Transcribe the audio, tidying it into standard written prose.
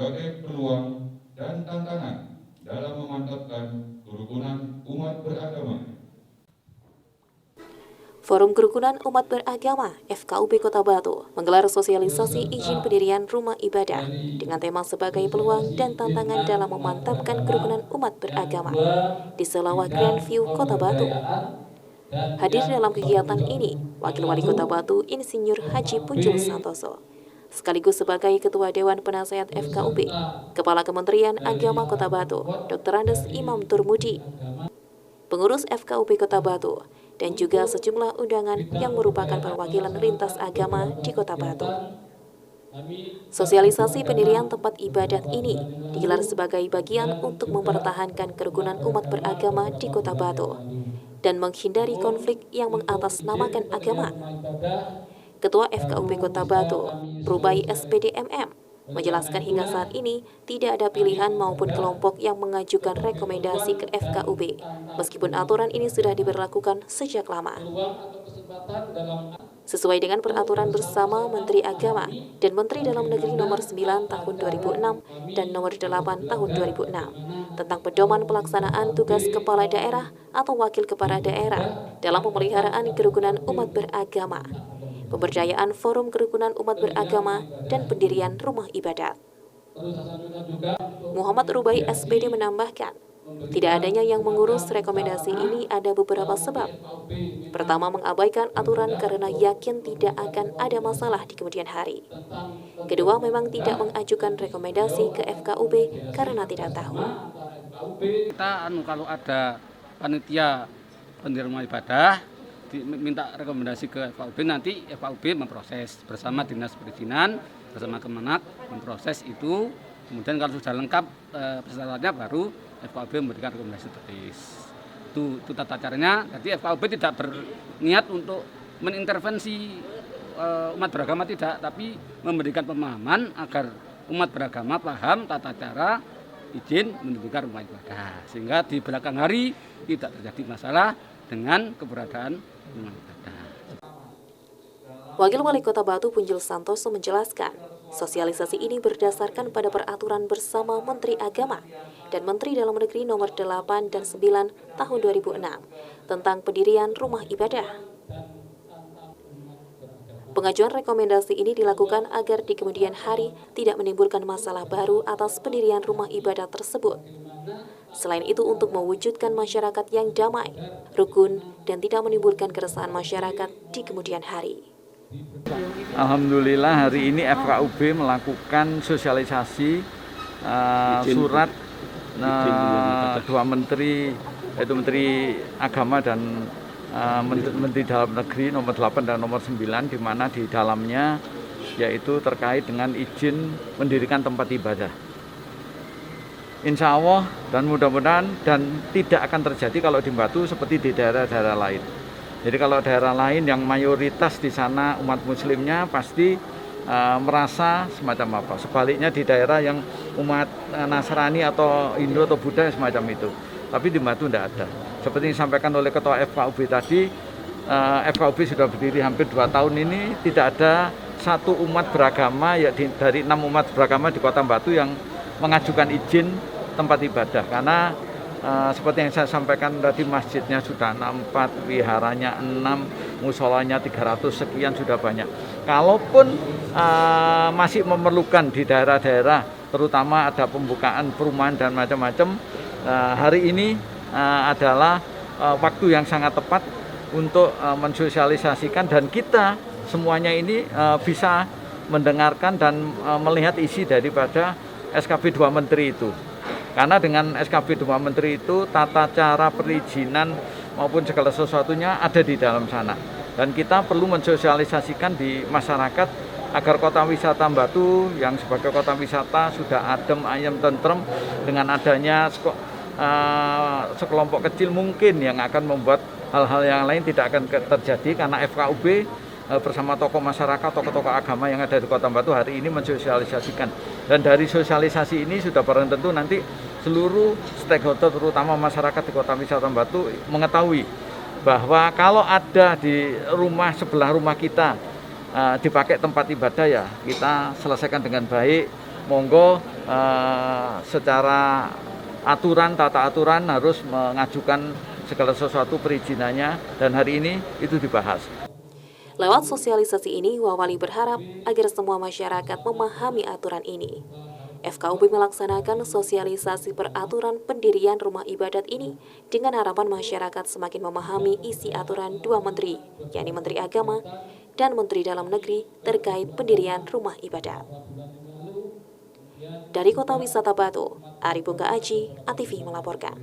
sebagai peluang dan tantangan dalam memantapkan kerukunan umat beragama. Forum Kerukunan Umat Beragama FKUB Kota Batu menggelar sosialisasi izin pendirian rumah ibadah dengan tema sebagai peluang dan tantangan dalam memantapkan kerukunan umat beragama di Selawah Grandview, Kota Batu. Hadir dalam kegiatan ini, Wakil Wali Kota Batu Insinyur Haji Punjul Santoso, sekaligus sebagai Ketua Dewan Penasehat FKUB, Kepala Kementerian Agama Kota Batu, Dr. Andes Imam Turmudi, pengurus FKUB Kota Batu, dan juga sejumlah undangan yang merupakan perwakilan lintas agama di Kota Batu. Sosialisasi pendirian tempat ibadat ini digelar sebagai bagian untuk mempertahankan kerukunan umat beragama di Kota Batu dan menghindari konflik yang mengatasnamakan agama. Ketua FKUB Kota Batu, Rubai SPDMM, menjelaskan hingga saat ini tidak ada pilihan maupun kelompok yang mengajukan rekomendasi ke FKUB, meskipun aturan ini sudah diberlakukan sejak lama. Sesuai dengan peraturan bersama Menteri Agama dan Menteri Dalam Negeri Nomor 9 Tahun 2006 dan Nomor 8 Tahun 2006 tentang pedoman pelaksanaan tugas kepala daerah atau wakil kepala daerah dalam pemeliharaan kerukunan umat beragama, pemberdayaan forum kerukunan umat beragama, dan pendirian rumah ibadat. Muhammad Rubai SPD menambahkan, tidak adanya yang mengurus rekomendasi ini ada beberapa sebab. Pertama, mengabaikan aturan karena yakin tidak akan ada masalah di kemudian hari. Kedua, memang tidak mengajukan rekomendasi ke FKUB karena tidak tahu. Kita kalau ada panitia pendirian rumah ibadah, minta rekomendasi ke FKUB, nanti FKUB memproses bersama Dinas Perizinan, bersama Kemenak memproses itu. Kemudian kalau sudah lengkap persyaratannya baru FKUB memberikan rekomendasi tertulis. Itu tata caranya. Jadi FKUB tidak berniat untuk menintervensi umat beragama, tidak, tapi memberikan pemahaman agar umat beragama paham tata cara izin mendirikan rumah ibadah, sehingga di belakang hari tidak terjadi masalah dengan keberadaan rumah ibadah. Wakil Wali Kota Batu Punjul Santoso menjelaskan, sosialisasi ini berdasarkan pada peraturan bersama Menteri Agama dan Menteri Dalam Negeri Nomor 8 dan 9 Tahun 2006 tentang pendirian rumah ibadah. Pengajuan rekomendasi ini dilakukan agar di kemudian hari tidak menimbulkan masalah baru atas pendirian rumah ibadah tersebut. Selain itu, untuk mewujudkan masyarakat yang damai, rukun, dan tidak menimbulkan keresahan masyarakat di kemudian hari. Alhamdulillah hari ini FKUB melakukan sosialisasi surat dua menteri, yaitu Menteri Agama dan Menteri Dalam Negeri nomor 8 dan nomor 9, di mana di dalamnya yaitu terkait dengan izin mendirikan tempat ibadah. Insya Allah dan mudah-mudahan dan tidak akan terjadi kalau di Batu seperti di daerah-daerah lain. Jadi kalau daerah lain yang mayoritas di sana umat muslimnya pasti merasa semacam apa. Sebaliknya di daerah yang umat Nasrani atau Hindu atau Buddha semacam itu. Tapi di Batu tidak ada. Seperti yang disampaikan oleh Ketua FKUB tadi, FKUB sudah berdiri hampir 2 tahun ini, tidak ada satu umat beragama ya dari 6 umat beragama di Kota Batu yang mengajukan izin tempat ibadah, karena seperti yang saya sampaikan tadi, masjidnya sudah 64, wiharanya 6, musolanya 300 sekian, sudah banyak. Kalaupun masih memerlukan di daerah-daerah, terutama ada pembukaan perumahan dan macam-macam, hari ini adalah waktu yang sangat tepat untuk mensosialisasikan, dan kita semuanya ini bisa mendengarkan dan melihat isi daripada SKB 2 Menteri itu. Karena dengan SKB 2 Menteri itu tata cara perizinan maupun segala sesuatunya ada di dalam sana. Dan kita perlu mensosialisasikan di masyarakat agar kota wisata Batu yang sebagai kota wisata sudah adem, ayem, tentrem, dengan adanya sekelompok kecil mungkin yang akan membuat hal-hal yang lain tidak akan terjadi, karena FKUB bersama tokoh masyarakat, tokoh-tokoh agama yang ada di Kota Batu hari ini mensosialisasikan. Dan dari sosialisasi ini sudah barang tentu nanti seluruh stakeholder, terutama masyarakat di Kota Wisata Batu, mengetahui bahwa kalau ada di rumah sebelah rumah kita dipakai tempat ibadah, ya kita selesaikan dengan baik. Monggo secara aturan, tata aturan harus mengajukan segala sesuatu perizinannya, dan hari ini itu dibahas. Lewat sosialisasi ini, Wawali berharap agar semua masyarakat memahami aturan ini. FKUB melaksanakan sosialisasi peraturan pendirian rumah ibadat ini dengan harapan masyarakat semakin memahami isi aturan dua menteri, yakni Menteri Agama dan Menteri Dalam Negeri terkait pendirian rumah ibadat. Dari Kota Wisata Batu, Ari Bunga Aji, ATV melaporkan.